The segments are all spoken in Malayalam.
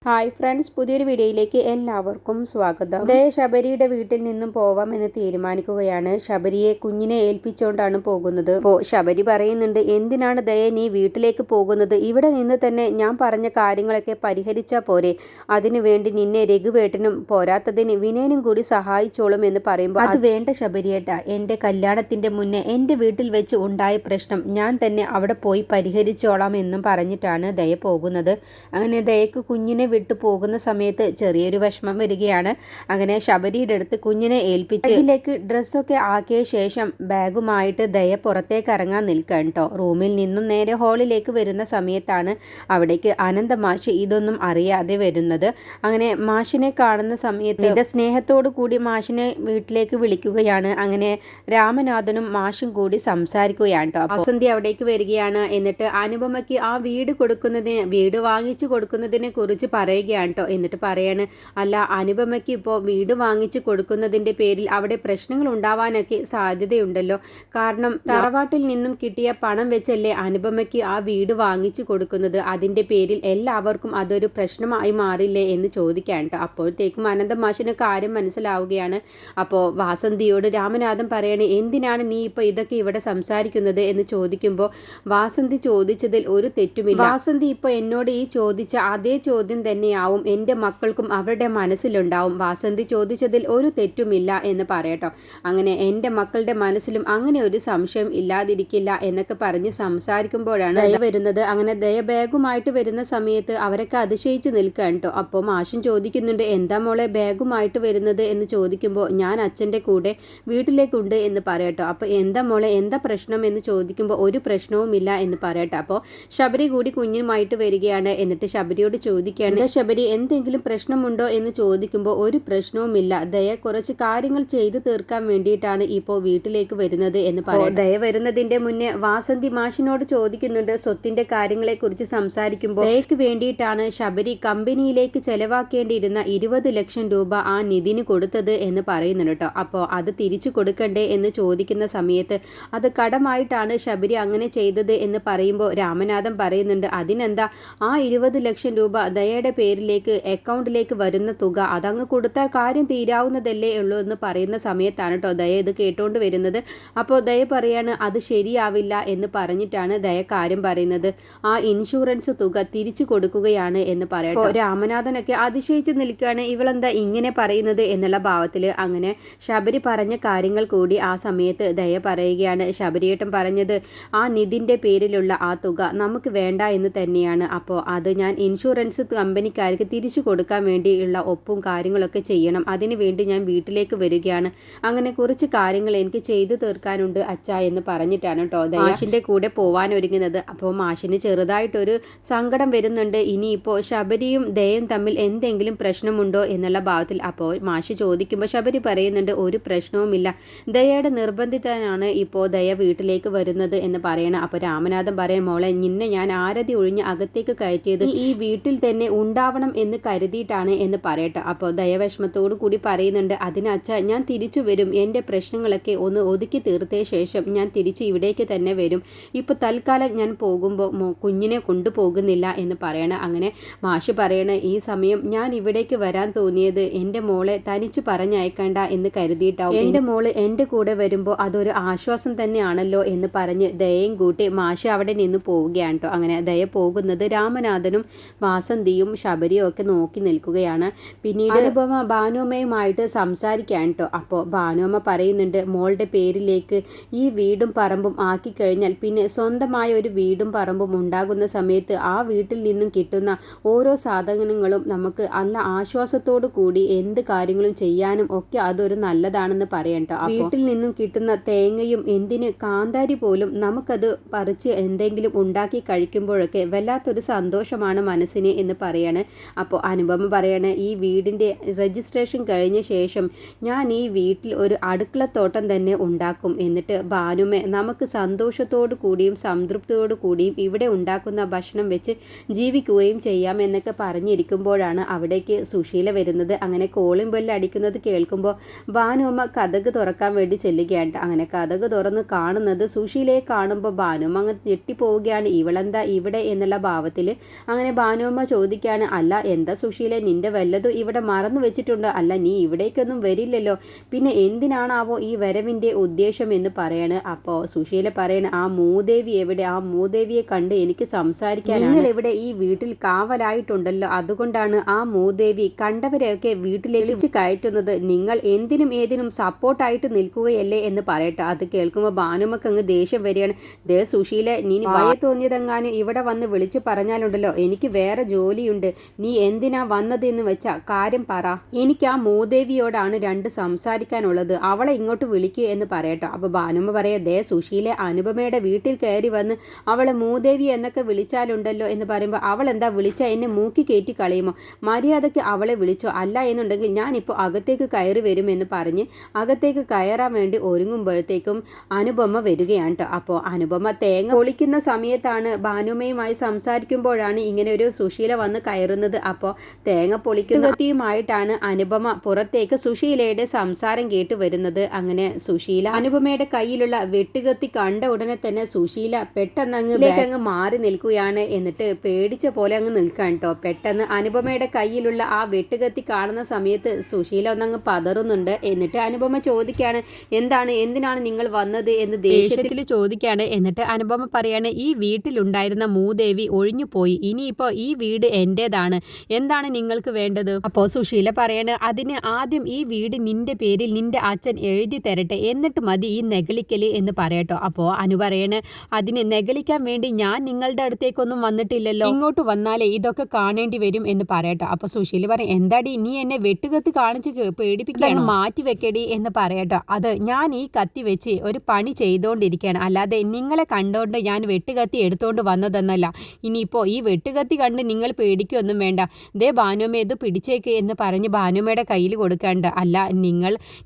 ഹായ് ഫ്രണ്ട്സ്, പുതിയൊരു വീഡിയോയിലേക്ക് എല്ലാവർക്കും സ്വാഗതം. ശബരിയുടെ വീട്ടിൽ നിന്നും പോവാമെന്ന് തീരുമാനിക്കുകയാണ്. ശബരിയെ കുഞ്ഞിനെ ഏൽപ്പിച്ചുകൊണ്ടാണ് പോകുന്നത്. അപ്പോൾ ശബരി പറയുന്നുണ്ട്, എന്തിനാണ് ദയ നീ വീട്ടിലേക്ക് പോകുന്നത്? ഇവിടെ നിന്ന് തന്നെ ഞാൻ പറഞ്ഞ കാര്യങ്ങളൊക്കെ പരിഹരിച്ചാൽ പോരെ? അതിനുവേണ്ടി നിന്നെ രഘുവേട്ടനും പോരാത്തതിന് വിനയനും കൂടി സഹായിച്ചോളും എന്ന് പറയുമ്പോൾ, അത് വേണ്ട ശബരിയേട്ട, എൻ്റെ കല്യാണത്തിൻ്റെ മുന്നേ എൻ്റെ വീട്ടിൽ വെച്ച് ഉണ്ടായ പ്രശ്നം ഞാൻ തന്നെ അവിടെ പോയി പരിഹരിച്ചോളാം എന്നും പറഞ്ഞിട്ടാണ് ദയ പോകുന്നത്. അങ്ങനെ ദയക്ക് കുഞ്ഞിനെ വിട്ടു പോകുന്ന സമയത്ത് ചെറിയൊരു വിഷമം വരികയാണ്. അങ്ങനെ ശബരിയുടെ അടുത്ത് കുഞ്ഞിനെ ഏൽപ്പിച്ച് ഇതിലേക്ക് ഡ്രസ്സൊക്കെ ആക്കിയ ശേഷം ബാഗുമായിട്ട് ദയ പുറത്തേക്ക് ഇറങ്ങാൻ നിൽക്കാൻ കേട്ടോ. റൂമിൽ നിന്നും നേരെ ഹാളിലേക്ക് വരുന്ന സമയത്താണ് അവിടേക്ക് അനന്തമാഷ് ഇതൊന്നും അറിയാതെ വരുന്നത്. അങ്ങനെ മാഷിനെ കാണുന്ന സമയത്ത് സ്നേഹത്തോടു കൂടി മാഷിനെ വീട്ടിലേക്ക് വിളിക്കുകയാണ്. അങ്ങനെ രാമനാഥനും മാഷും കൂടി സംസാരിക്കുകയാണ് കേട്ടോ. വസന്തി അവിടേക്ക് വരികയാണ്. എന്നിട്ട് അനുപമയ്ക്ക് ആ വീട് വാങ്ങിച്ചു കൊടുക്കുന്നതിനെ കുറിച്ച് പറയുകയാണ് കേട്ടോ. എന്നിട്ട് പറയാണ്, അല്ല അനുപമയ്ക്ക് ഇപ്പോൾ വീട് വാങ്ങിച്ചു കൊടുക്കുന്നതിൻ്റെ പേരിൽ അവിടെ പ്രശ്നങ്ങൾ ഉണ്ടാവാനൊക്കെ സാധ്യതയുണ്ടല്ലോ. കാരണം തറവാട്ടിൽ നിന്നും കിട്ടിയ പണം വെച്ചല്ലേ അനുപമയ്ക്ക് ആ വീട് വാങ്ങിച്ചു കൊടുക്കുന്നത്. അതിൻ്റെ പേരിൽ എല്ലാവർക്കും അതൊരു പ്രശ്നമായി മാറില്ലേ എന്ന് ചോദിക്കാൻ കേട്ടോ. അപ്പോഴത്തേക്കും അനന്തമാഷിന് കാര്യം മനസ്സിലാവുകയാണ്. അപ്പോൾ വാസന്തിയോട് രാമനാഥൻ പറയണേ, എന്തിനാണ് നീ ഇപ്പോൾ ഇതൊക്കെ ഇവിടെ സംസാരിക്കുന്നത് എന്ന് ചോദിക്കുമ്പോൾ, വാസന്തി ചോദിച്ചതിൽ ഒരു തെറ്റുമില്ല. വാസന്തി ഇപ്പോൾ എന്നോട് ഈ ചോദിച്ച അതേ ചോദ്യം തന്നെയാവും എൻ്റെ മക്കൾക്കും അവരുടെ മനസ്സിലുണ്ടാവും. വാസന്തി ചോദിച്ചതിൽ ഒരു തെറ്റുമില്ല എന്ന് പറയട്ടോ. അങ്ങനെ എൻ്റെ മക്കളുടെ മനസ്സിലും അങ്ങനെ ഒരു സംശയം ഇല്ലാതിരിക്കില്ല എന്നൊക്കെ പറഞ്ഞ് സംസാരിക്കുമ്പോഴാണ് ദയ വരുന്നത്. അങ്ങനെ ദയ ബാഗുമായിട്ട് വരുന്ന സമയത്ത് അവരൊക്കെ അതിശയിച്ച് നിൽക്കാൻ കേട്ടോ. അപ്പോൾ മാഷും ചോദിക്കുന്നുണ്ട്, എന്താ മോളെ ബാഗുമായിട്ട് വരുന്നത് എന്ന് ചോദിക്കുമ്പോൾ, ഞാൻ അച്ഛൻ്റെ കൂടെ വീട്ടിലേക്കുണ്ട് എന്ന് പറയട്ടോ. അപ്പോൾ എന്താ മോളെ, എന്താ പ്രശ്നം എന്ന് ചോദിക്കുമ്പോൾ, ഒരു പ്രശ്നവുമില്ല എന്ന് പറയട്ടോ. അപ്പോൾ ശബരി കൂടി കുഞ്ഞുമായിട്ട് വരികയാണ്. എന്നിട്ട് ശബരിയോട് ചോദിക്കുകയാണ്, ശബരി എന്തെങ്കിലും പ്രശ്നമുണ്ടോ എന്ന് ചോദിക്കുമ്പോൾ, ഒരു പ്രശ്നവുമില്ല, ദയ കുറച്ച് കാര്യങ്ങൾ ചെയ്തു തീർക്കാൻ വേണ്ടിയിട്ടാണ് ഇപ്പോൾ വീട്ടിലേക്ക് വരുന്നത് എന്ന് പറയും. ദയ വരുന്നതിന്റെ മുന്നേ വാസന്തി മാഷിനോട് ചോദിക്കുന്നുണ്ട് സ്വത്തിന്റെ കാര്യങ്ങളെക്കുറിച്ച് സംസാരിക്കുമ്പോൾ, ദയക്ക് വേണ്ടിയിട്ടാണ് ശബരി കമ്പനിയിലേക്ക് ചെലവാക്കേണ്ടിയിരുന്ന 20 ലക്ഷം രൂപ ആ നിധിന് കൊടുത്തത് എന്ന് പറയുന്നുണ്ട് കേട്ടോ. അപ്പോൾ അത് തിരിച്ചു കൊടുക്കണ്ടേ എന്ന് ചോദിക്കുന്ന സമയത്ത്, അത് കടമായിട്ടാണ് ശബരി അങ്ങനെ ചെയ്തത് എന്ന് പറയുമ്പോൾ രാമനാഥൻ പറയുന്നുണ്ട്, അതിനെന്താ, ആ 20 ലക്ഷം രൂപ ദയയുടെ പേരിലേക്ക് അക്കൗണ്ടിലേക്ക് വരുന്ന തുക അതങ്ങ് കൊടുത്താൽ കാര്യം തീരാവുന്നതല്ലേ ഉള്ളൂ എന്ന് പറയുന്ന സമയത്താണ് കേട്ടോ ദയ ഇത് കേട്ടോണ്ട് വരുന്നത്. അപ്പോൾ ദയ പറയാണ്, അത് ശരിയാവില്ല എന്ന് പറഞ്ഞിട്ടാണ് ദയ കാര്യം പറയുന്നത്. ആ ഇൻഷുറൻസ് തുക തിരിച്ചു കൊടുക്കുകയാണ് എന്ന് പറയാം. രാമനാഥനൊക്കെ അതിശയിച്ച് നിൽക്കുകയാണ്, ഇവളെന്താ ഇങ്ങനെ പറയുന്നത് എന്നുള്ള ഭാവത്തിൽ. അങ്ങനെ ശബരി പറഞ്ഞ കാര്യങ്ങൾ കൂടി ആ സമയത്ത് ദയ പറയുകയാണ്. ശബരിയേട്ടൻ പറഞ്ഞത് ആ നിധിൻ്റെ പേരിലുള്ള ആ തുക നമുക്ക് വേണ്ട എന്ന് തന്നെയാണ്. അപ്പോൾ അത് ഞാൻ ഇൻഷുറൻസ് കമ്പനിക്കാർക്ക് തിരിച്ചു കൊടുക്കാൻ വേണ്ടിയുള്ള ഒപ്പും കാര്യങ്ങളൊക്കെ ചെയ്യണം. അതിനു വേണ്ടി ഞാൻ വീട്ടിലേക്ക് വരികയാണ്. അങ്ങനെ കുറച്ച് കാര്യങ്ങൾ എനിക്ക് ചെയ്തു തീർക്കാനുണ്ട് അച്ഛാ എന്ന് പറഞ്ഞിട്ടാണ് കേട്ടോ മാഷിൻ്റെ കൂടെ പോവാൻ ഒരുങ്ങുന്നത്. അപ്പോൾ മാഷിന് ചെറുതായിട്ടൊരു സങ്കടം വരുന്നുണ്ട്, ഇനിയിപ്പോൾ ശബരിയും ദയയും തമ്മിൽ എന്തെങ്കിലും പ്രശ്നമുണ്ടോ എന്നുള്ള ഭാവത്തിൽ. അപ്പോൾ മാഷ് ചോദിക്കുമ്പോൾ ശബരി പറയുന്നുണ്ട്, ഒരു പ്രശ്നവുമില്ല, ദയയുടെ നിർബന്ധിതനാണ് ഇപ്പോൾ ദയ വീട്ടിലേക്ക് വരുന്നത് എന്ന് പറയണം. അപ്പോൾ രാമനാഥൻ പറയും, മോളെ നിന്നെ ഞാൻ ആരതി ഒഴിഞ്ഞ് അകത്തേക്ക് കയറ്റിയത് ഈ വീട്ടിൽ തന്നെ ഉണ്ടാവണം എന്ന് കരുതിയിട്ടാണ് എന്ന് പറയട്ടെ. അപ്പോൾ ദയവിഷമത്തോടു കൂടി പറയുന്നുണ്ട്, അതിനച്ഛ ഞാൻ തിരിച്ചു വരും, എൻ്റെ പ്രശ്നങ്ങളൊക്കെ ഒന്ന് ഒതുക്കി തീർത്തേ ശേഷം ഞാൻ തിരിച്ച് ഇവിടേക്ക് തന്നെ വരും. ഇപ്പോൾ തൽക്കാലം ഞാൻ പോകുമ്പോൾ കുഞ്ഞിനെ കൊണ്ടുപോകുന്നില്ല എന്ന് പറയണം. അങ്ങനെ മാഷ് പറയണ, ഈ സമയം ഞാൻ ഇവിടേക്ക് വരാൻ തോന്നിയത് എൻ്റെ മോളെ തനിച്ച് പറഞ്ഞയക്കണ്ട എന്ന് കരുതിയിട്ടാവും. എൻ്റെ മോള് എൻ്റെ കൂടെ വരുമ്പോൾ അതൊരു ആശ്വാസം തന്നെയാണല്ലോ എന്ന് പറഞ്ഞ് ദയയും കൂട്ടി മാഷ് അവിടെ നിന്ന് പോവുകയാണ് കേട്ടോ. അങ്ങനെ ദയ പോകുന്നത് രാമനാഥനും വാസന്തിയും ശബരിയും ഒക്കെ നോക്കി നിൽക്കുകയാണ്. പിന്നീട് അനുപമ ഭാനുമ്മയുമായിട്ട് സംസാരിക്കാൻ കേട്ടോ. അപ്പോൾ ഭാനുമ്മ പറയുന്നുണ്ട്, മോളുടെ പേരിലേക്ക് ഈ വീടും പറമ്പും ആക്കി കഴിഞ്ഞാൽ പിന്നെ സ്വന്തമായ ഒരു വീടും പറമ്പും ഉണ്ടാകുന്ന സമയത്ത് ആ വീട്ടിൽ നിന്നും കിട്ടുന്ന ഓരോ സാധനങ്ങളും നമുക്ക് നല്ല ആശ്വാസത്തോടു കൂടി എന്ത് കാര്യങ്ങളും ചെയ്യാനും ഒക്കെ അതൊരു നല്ലതാണെന്ന് പറയട്ടോ. വീട്ടിൽ നിന്നും കിട്ടുന്ന തേങ്ങയും എന്തിന് കാന്താരി പോലും നമുക്കത് പറിച്ച് എന്തെങ്കിലും ഉണ്ടാക്കി കഴിക്കുമ്പോഴൊക്കെ വല്ലാത്തൊരു സന്തോഷമാണ് മനസ്സിന് എന്ന് പറയാണ്. അപ്പോൾ അനുപമ പറയാണ്, ഈ വീടിൻ്റെ രജിസ്ട്രേഷൻ കഴിഞ്ഞ ശേഷം ഞാൻ ഈ വീട്ടിൽ ഒരു അടുക്കളത്തോട്ടം തന്നെ ഉണ്ടാക്കും. എന്നിട്ട് ഭാനുമെ നമുക്ക് സന്തോഷത്തോടു കൂടിയും സംതൃപ്തിയോടു കൂടിയും ഇവിടെ ഉണ്ടാക്കുന്ന ഭക്ഷണം വെച്ച് ജീവിക്കുകയും ചെയ്യാം എന്നൊക്കെ പറഞ്ഞിരിക്കുമ്പോഴാണ് അവിടേക്ക് സുശീല വരുന്നത്. അങ്ങനെ കോളിംഗ് ബെല്ല് അടിക്കുന്നത് കേൾക്കുമ്പോൾ ഭാനുമ്മ കതക് തുറക്കാൻ വേണ്ടി ചെല്ലുകയാണ്. അങ്ങനെ കതക് തുറന്ന് കാണുന്നത് സുശീലയെ കാണുമ്പോൾ ഭാനുമ്മ അങ്ങ് ഞെട്ടിപ്പോവുകയാണ്, ഇവളെന്താ ഇവിടെ എന്നുള്ള ഭാവത്തിൽ. അങ്ങനെ ഭാനുമ്മ ചോദിക്കുകയാണ്, ചോദിക്കുകയാണ്, അല്ല എന്താ സുശീല, നിന്റെ വല്ലതും ഇവിടെ മറന്നു വെച്ചിട്ടുണ്ട്? അല്ല നീ ഇവിടേക്കൊന്നും വരില്ലല്ലോ, പിന്നെ എന്തിനാണാവോ ഈ വരവിൻ്റെ ഉദ്ദേശം എന്ന് പറയാണ്. അപ്പോൾ സുശീല പറയണ, ആ മൂദേവി എവിടെ? ആ മൂദേവിയെ കണ്ട് എനിക്ക് സംസാരിക്കാൻ. നിങ്ങൾ ഇവിടെ ഈ വീട്ടിൽ കാവലായിട്ടുണ്ടല്ലോ, അതുകൊണ്ടാണ് ആ മൂദേവി കണ്ടവരെയൊക്കെ വീട്ടിലേക്ക് വിളിച്ച് കയറ്റുന്നത്. നിങ്ങൾ എന്തിനും ഏതിനും സപ്പോർട്ടായിട്ട് നിൽക്കുകയല്ലേ എന്ന് പറയട്ടെ. അത് കേൾക്കുമ്പോൾ ഭാനുമക്ക് അങ്ങ് ദേഷ്യം വരികയാണ്. ദേ സുശീല, നീ വായ തോന്നിയതെങ്ങാനും ഇവിടെ വന്ന് വിളിച്ചു പറഞ്ഞാലുണ്ടല്ലോ, എനിക്ക് വേറെ ജോലിയുണ്ട്. നീ എന്തിനാ വന്നത് എന്ന് വെച്ചാ കാര്യം പറ. എനിക്ക് ആ മൂദേവിയോടാണ് രണ്ട് സംസാരിക്കാനുള്ളത്, അവളെ ഇങ്ങോട്ട് വിളിക്കുക എന്ന് പറയട്ടോ. അപ്പോൾ ഭാനുമ പറയാ, ദേ സുശീല, അനുപമയുടെ വീട്ടിൽ കയറി വന്ന് അവളെ മൂദേവി എന്നൊക്കെ വിളിച്ചാലുണ്ടല്ലോ എന്ന് പറയുമ്പോൾ, അവൾ എന്താ വിളിച്ചാൽ എന്നെ മൂക്കി കയറ്റി കളയുമോ? മര്യാദയ്ക്ക് അവളെ വിളിച്ചോ, അല്ല എന്നുണ്ടെങ്കിൽ ഞാനിപ്പോൾ അകത്തേക്ക് കയറി വരുമെന്ന് പറഞ്ഞ് അകത്തേക്ക് കയറാൻ വേണ്ടി ഒരുങ്ങുമ്പോഴത്തേക്കും അനുപമ വരികയാണ് കേട്ടോ. അപ്പോൾ അനുപമ തേങ്ങ പൊളിക്കുന്ന സമയത്താണ് ഭാനുമയുമായി സംസാരിക്കുമ്പോഴാണ് ഇങ്ങനെ ഒരു സുശീല വന്ന് കയറുന്നത്. അപ്പോൾ തേങ്ങ പൊളിക്കുന്ന കത്തിയുമായിട്ടാണ് അനുപമ പുറത്തേക്ക് സുശീലയുടെ സംസാരം കേട്ട് വരുന്നത്. അങ്ങനെ സുശീല അനുപമയുടെ കയ്യിലുള്ള വെട്ടുകത്തി കണ്ട ഉടനെ തന്നെ സുശീല പെട്ടെന്ന് അങ്ങ് മാറി നിൽക്കുകയാണ്. എന്നിട്ട് പേടിച്ച പോലെ അങ്ങ് നിൽക്കാൻ കേട്ടോ. പെട്ടെന്ന് അനുപമയുടെ കയ്യിലുള്ള ആ വെട്ടുകത്തി കാണുന്ന സമയത്ത് സുശീല ഒന്നങ്ങ് പതറുന്നുണ്ട്. എന്നിട്ട് അനുപമ ചോദിക്കുകയാണ്, എന്തിനാണ് നിങ്ങൾ വന്നത് എന്ന് ദേഷ്യത്തിൽ ചോദിക്കുകയാണ്. എന്നിട്ട് അനുപമ പറയാണ്, ഈ വീട്ടിലുണ്ടായിരുന്ന മൂദേവി ഒഴിഞ്ഞു പോയി, ഇനിയിപ്പോൾ ഈ വീട് എൻ്റേതാണ്, എന്താണ് നിങ്ങൾക്ക് വേണ്ടത്? അപ്പോൾ സുശീല പറയാണ്, അതിന് ആദ്യം ഈ വീട് നിന്റെ പേരിൽ നിന്റെ അച്ഛൻ എഴുതി തരട്ടെ, എന്നിട്ട് മതി ഈ നെഗളിക്കല് എന്ന് പറയട്ടോ. അപ്പോൾ അനു പറയാണ്, അതിന് നെഗളിക്കാൻ വേണ്ടി ഞാൻ നിങ്ങളുടെ അടുത്തേക്കൊന്നും വന്നിട്ടില്ലല്ലോ, ഇങ്ങോട്ട് വന്നാലേ ഇതൊക്കെ കാണേണ്ടി വരും എന്ന് പറയട്ടോ. അപ്പോൾ സുശീല പറയും, എന്താടി നീ എന്നെ വെട്ടുകത്തി കാണിച്ച് പേടിപ്പിക്കാൻ മാറ്റി വെക്കടി എന്ന് പറയട്ടോ. അത് ഞാൻ ഈ കത്തി വെച്ച് ഒരു പണി ചെയ്തുകൊണ്ടിരിക്കുകയാണ്, അല്ലാതെ നിങ്ങളെ കണ്ടുകൊണ്ട് ഞാൻ വെട്ടുകത്തി എടുത്തുകൊണ്ട് വന്നതെന്നല്ല. ഇനിയിപ്പോൾ ഈ വെട്ടുകത്തി കണ്ട് നിങ്ങൾ പേടിക്കൊന്നും വേണ്ട. ദേ ഭാനുമ ഇത് പിടിച്ചേക്ക് എന്ന് പറഞ്ഞ് ഭാനുമയുടെ കയ്യിൽ കൊടുക്കാണ്ട്. അല്ല,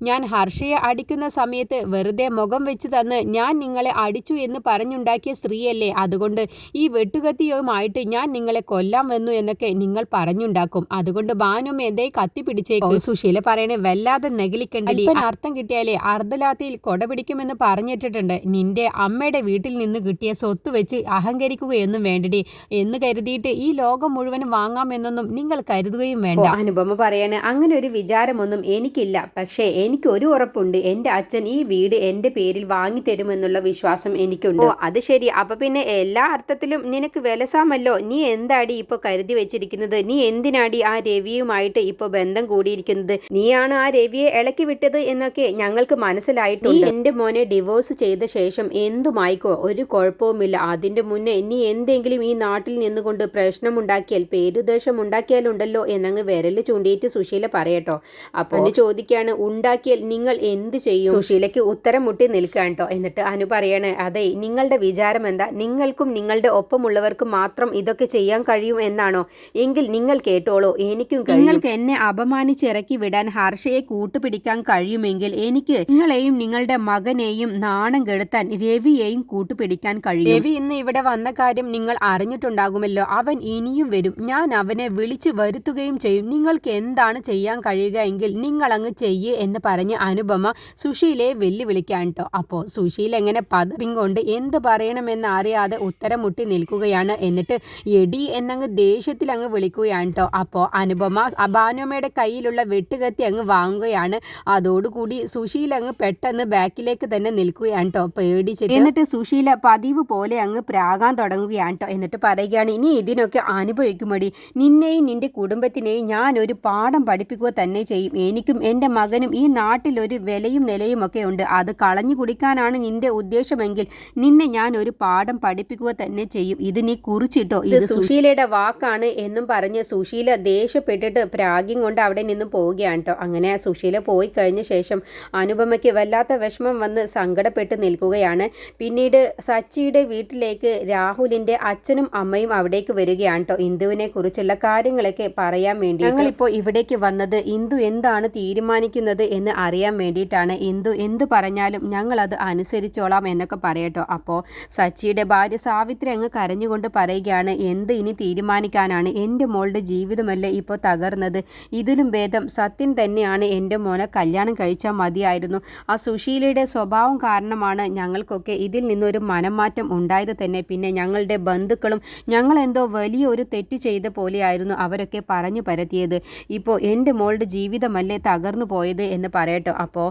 ഞാൻ ഹർഷയെ അടിക്കുന്ന സമയത്ത് വെറുതെ മുഖം വെച്ച് തന്ന് ഞാൻ നിങ്ങളെ അടിച്ചു എന്ന് പറഞ്ഞുണ്ടാക്കിയ സ്ത്രീയല്ലേ, അതുകൊണ്ട് ഈ വെട്ടുകത്തിയുമായിട്ട് ഞാൻ നിങ്ങളെ കൊല്ലാൻ വന്നു എന്നൊക്കെ നിങ്ങൾ പറഞ്ഞുണ്ടാക്കും. അതുകൊണ്ട് ഭാനുമ എന്തേ കത്തി പിടിച്ചേക്ക്. സുശീല പറയണേ, വല്ലാതെ നെഗലിക്കണ്ടടി, അർത്ഥം കിട്ടിയാലേ അർദ്ധലാത്തിയിൽ കൊട പിടിക്കുമെന്ന് പറഞ്ഞിട്ടുണ്ട്. നിന്റെ അമ്മയുടെ വീട്ടിൽ നിന്ന് കിട്ടിയ സ്വത്ത് വെച്ച് അഹങ്കരിക്കുകയൊന്നും വേണ്ടടി എന്ന് കരുതിയിട്ട് ഈ ലോകം മുഴുവനും വാങ്ങാമെന്നൊന്നും നിങ്ങൾ കരുതുകയും വേണ്ട. അനുപമ പറയാണ്, അങ്ങനെ ഒരു വിചാരമൊന്നും എനിക്കില്ല, പക്ഷേ എനിക്ക് ഒരു ഉറപ്പുണ്ട്, എൻ്റെ അച്ഛൻ ഈ വീട് എൻ്റെ പേരിൽ വാങ്ങിത്തരുമെന്നുള്ള വിശ്വാസം എനിക്കുണ്ട്. അത് ശരി, അപ്പൊ പിന്നെ എല്ലാ അർത്ഥത്തിലും നിനക്ക് വിലസാമല്ലോ. നീ എന്താടി ഇപ്പൊ കരുതി വെച്ചിരിക്കുന്നത്? നീ എന്തിനാടി ആ രവിയുമായിട്ട് ഇപ്പൊ ബന്ധം കൂടിയിരിക്കുന്നത്? നീയാണ് ആ രവിയെ ഇളക്കി വിട്ടത് എന്നൊക്കെ ഞങ്ങൾക്ക് മനസ്സിലായിട്ടുണ്ട്. എന്റെ മോനെ ഡിവോഴ്സ് ചെയ്ത ശേഷം എന്തുമായിക്കോ, ഒരു കുഴപ്പവുമില്ല. അതിന്റെ മുന്നേ നീ എന്തെങ്കിലും ഈ നാട്ടിൽ നിന്നുകൊണ്ട് പ്രശ്നമുണ്ടാക്കിയാൽ, പേരുദോഷം ഉണ്ടാക്കിയാലുണ്ടല്ലോ എന്നങ്ങ് വിരല് ചൂണ്ടിയിട്ട് സുശീല പറയട്ടോ. അപ്പോൾ ചോദിക്കുകയാണ്, ഉണ്ടാക്കിയാൽ നിങ്ങൾ എന്ത് ചെയ്യും? സുശീലയ്ക്ക് ഉത്തരം മുട്ടി നിൽക്കാൻ കേട്ടോ. എന്നിട്ട് അനു പറയാണ്, അതെ, നിങ്ങളുടെ വിചാരം എന്താ? നിങ്ങൾക്കും നിങ്ങളുടെ ഒപ്പമുള്ളവർക്കും മാത്രം ഇതൊക്കെ ചെയ്യാൻ കഴിയും എന്നാണോ? എങ്കിൽ നിങ്ങൾ കേട്ടോളൂ, എനിക്കും നിങ്ങൾക്ക് എന്നെ അപമാനിച്ചിറക്കി വിടാൻ ഹർഷയെ കൂട്ടുപിടിക്കാൻ കഴിയുമെങ്കിൽ എനിക്ക് നിങ്ങളെയും നിങ്ങളുടെ മകനെയും നാണം കെടുത്താൻ രവിയെയും കൂട്ടുപിടിക്കാൻ കഴിയും. രവി ഇന്ന് ഇവിടെ വന്ന കാര്യം നിങ്ങൾ അറിഞ്ഞിട്ടുണ്ടാകുമല്ലോ. അവൻ ഇനിയും വരും, ഞാൻ അവനെ വിളിച്ചു വരുത്തുകയും ചെയ്യും. നിങ്ങൾക്ക് എന്താണ് ചെയ്യാൻ കഴിയുക എങ്കിൽ നിങ്ങൾ അങ്ങ് ചെയ്യ് എന്ന് പറഞ്ഞ് അനുപമ സുശീലയെ വെല്ലുവിളിക്കാൻ കേട്ടോ. അപ്പോൾ സുശീല എങ്ങനെ പതറിങ്കൊണ്ട് എന്ത് പറയണമെന്ന് അറിയാതെ ഉത്തരം മുട്ടി നിൽക്കുകയാണ്. എന്നിട്ട് എടി എന്നങ്ങ് ദേഷ്യത്തിൽ അങ്ങ് വിളിക്കുകയാണ് കേട്ടോ. അപ്പോൾ അനുപമ ഭാനുമയുടെ കയ്യിലുള്ള വെട്ടുകത്തി അങ്ങ് വാങ്ങുകയാണ്. അതോടുകൂടി സുശീല അങ്ങ് പെട്ടെന്ന് ബാക്കിലേക്ക് തന്നെ നിൽക്കുകയാണ് കേട്ടോ, പേടിച്ചിട്ട്. എന്നിട്ട് സുശീല പതിവ് പോലെ അങ്ങ് പ്രാകാൻ തുടങ്ങുകയാണ് കേട്ടോ. എന്നിട്ട് പറയുകയാണ്, ഇനി ഇതിനൊക്കെ അനുഭവിക്കുമടി, നിന്നെയും നിന്റെ കുടുംബത്തിനെയും ഞാനൊരു പാഠം പഠിപ്പിക്കുക തന്നെ ചെയ്യും. എനിക്കും എൻ്റെ മകനും ഈ നാട്ടിൽ ഒരു വിലയും നിലയും ഒക്കെ ഉണ്ട്. അത് കളഞ്ഞു കുടിക്കാനാണ് നിന്റെ ഉദ്ദേശമെങ്കിൽ നിന്നെ ഞാൻ ഒരു പാഠം പഠിപ്പിക്കുക തന്നെ ചെയ്യും. ഇത് നീ കുറിച്ചിട്ടോ, ഇത് സുശീലയുടെ വാക്കാണ് എന്നും പറഞ്ഞ് സുശീല ദേഷ്യപ്പെട്ടിട്ട് പ്രാഗ്യം കൊണ്ട് അവിടെ നിന്ന് പോവുകയാണ് കേട്ടോ. അങ്ങനെ സുശീല പോയി കഴിഞ്ഞ ശേഷം അനുപമയ്ക്ക് വല്ലാത്ത വിഷമം വന്ന് സങ്കടപ്പെട്ട് നിൽക്കുകയാണ്. പിന്നീട് സച്ചിയുടെ വീട്ടിലേക്ക് രാഹുലിൻ്റെ അച്ഛനും അമ്മയും അവിടേക്ക് വരികയാണ് കേട്ടോ. ഇന്ദുവിനെ കുറിച്ചുള്ള കാര്യങ്ങളൊക്കെ പറയാൻ വേണ്ടി ഞങ്ങളിപ്പോൾ ഇവിടേക്ക് വന്നത് ഇന്ദു എന്താണ് തീരുമാനിക്കുന്നത് എന്ന് അറിയാൻ വേണ്ടിയിട്ടാണ്. ഇന്ദു എന്തു പറഞ്ഞാലും ഞങ്ങളത് അനുസരിച്ചോളാം എന്നൊക്കെ പറയട്ടോ. അപ്പോൾ സച്ചിയുടെ ഭാര്യ സാവിത്രി അങ്ങ് കരഞ്ഞുകൊണ്ട് പറയുകയാണ്, എന്ത് ഇനി തീരുമാനിക്കാനാണ്? എൻ്റെ മോളുടെ ജീവിതമല്ലേ ഇപ്പോൾ തകർന്നത്. ഇതിലും ഭേദം സത്യൻ തന്നെയാണ് എൻ്റെ മോനെ കല്യാണം കഴിച്ചാൽ മതിയായിരുന്നു. ആ സുശീലയുടെ സ്വഭാവം കാരണമാണ് ഞങ്ങൾക്കൊക്കെ ഇതിൽ നിന്നൊരു മനംമാറ്റം ഉണ്ടായത് തന്നെ. പിന്നെ ഞങ്ങളുടെ ബന്ധുക്കളും ഞങ്ങളെന്തോ വലിയൊരു തെറ്റ് ചെയ്ത പോലെയായിരുന്നു അവരൊക്കെ പറഞ്ഞു പരത്തിയത്. ഇപ്പോൾ എൻ്റെ മോളുടെ ജീവിതമല്ലേ തകർന്നു പോയത് എന്ന് പറയട്ടോ. അപ്പോൾ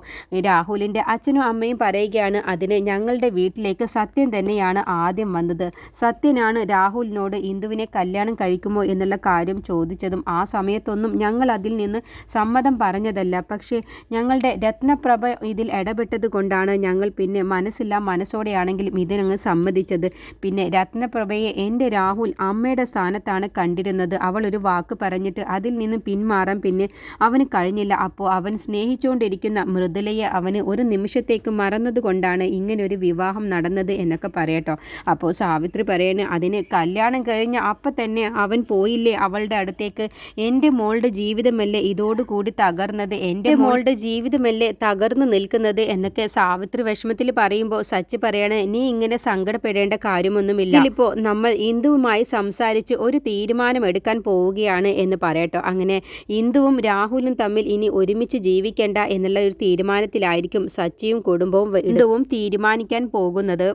രാഹുലിൻ്റെ അച്ഛനും അമ്മയും പറയുകയാണ്, അതിന് ഞങ്ങളുടെ വീട്ടിലേക്ക് സത്യൻ തന്നെയാണ് ആദ്യം വന്നത്. സത്യനാണ് രാഹുലിനോട് ഇന്ദുവിനെ കല്യാണം കഴിക്കുമോ എന്നുള്ള കാര്യം ചോദിച്ചതും ആ സമയത്തൊന്നും ഞങ്ങൾ അതിൽ നിന്ന് സമ്മതം പറഞ്ഞതല്ല. പക്ഷേ ഞങ്ങളുടെ രത്നപ്രഭ ഇതിൽ ഇടപെട്ടത് കൊണ്ടാണ് ഞങ്ങൾ പിന്നെ മനസ്സില്ലാ മനസ്സോടെയാണെങ്കിലും ഇതിനങ്ങ് സമ്മതിച്ചത്. പിന്നെ രത്നപ്രഭയെ എൻ്റെ രാഹുൽ അമ്മയുടെ സ്ഥാനത്താണ് കണ്ടിരുന്നത്. അവൾ ഒരു വാക്ക് പറഞ്ഞിട്ട് അതിൽ നിന്ന് പിന്മാറാൻ പിന്നെ അവന് കഴിഞ്ഞില്ല. അപ്പോൾ അവൻ സ്നേഹിച്ചുകൊണ്ടിരിക്കുന്ന മൃദുലയെ അവന് ഒരു നിമിഷത്തേക്ക് മറന്നത് കൊണ്ടാണ് ഇങ്ങനൊരു വിവാഹം നടന്നത് എന്നൊക്കെ പറയട്ടോ. അപ്പോൾ സാവിത്രി പറയണ, അതിന് കല്യാണം കഴിഞ്ഞ അപ്പം തന്നെ അവൻ പോയില്ലേ അവളുടെ അടുത്തേക്ക്. എൻ്റെ മോളുടെ ജീവിതമല്ലേ ഇതോടുകൂടി തകർന്നത്, എൻ്റെ മോളുടെ ജീവിതമല്ലേ തകർന്നു നിൽക്കുന്നത് എന്നൊക്കെ സാവിത്രി വിഷമത്തിൽ പറയുമ്പോൾ സച്ചി പറയാണ്, നീ ഇങ്ങനെ സങ്കടപ്പെടേണ്ട കാര്യമൊന്നുമില്ല. ഇതിലിപ്പോൾ നമ്മൾ ഇന്ദുവുമായി സംസാരിച്ച് ഒരു തീരുമാനം എടുക്കാൻ പോവുകയാണ് എന്ന് പറയട്ടോ. അങ്ങനെ ഇന്ദുവും രാഹുലും തമ്മിൽ ഇനി ഒരുമിച്ച് ജീവിക്കേണ്ട എന്നുള്ള ഒരു തീരുമാനത്തിലായിരിക്കും സച്ചിയും കുടുംബവും ഇന്ദുവും തീരുമാനിക്കാൻ പോകുന്നത്.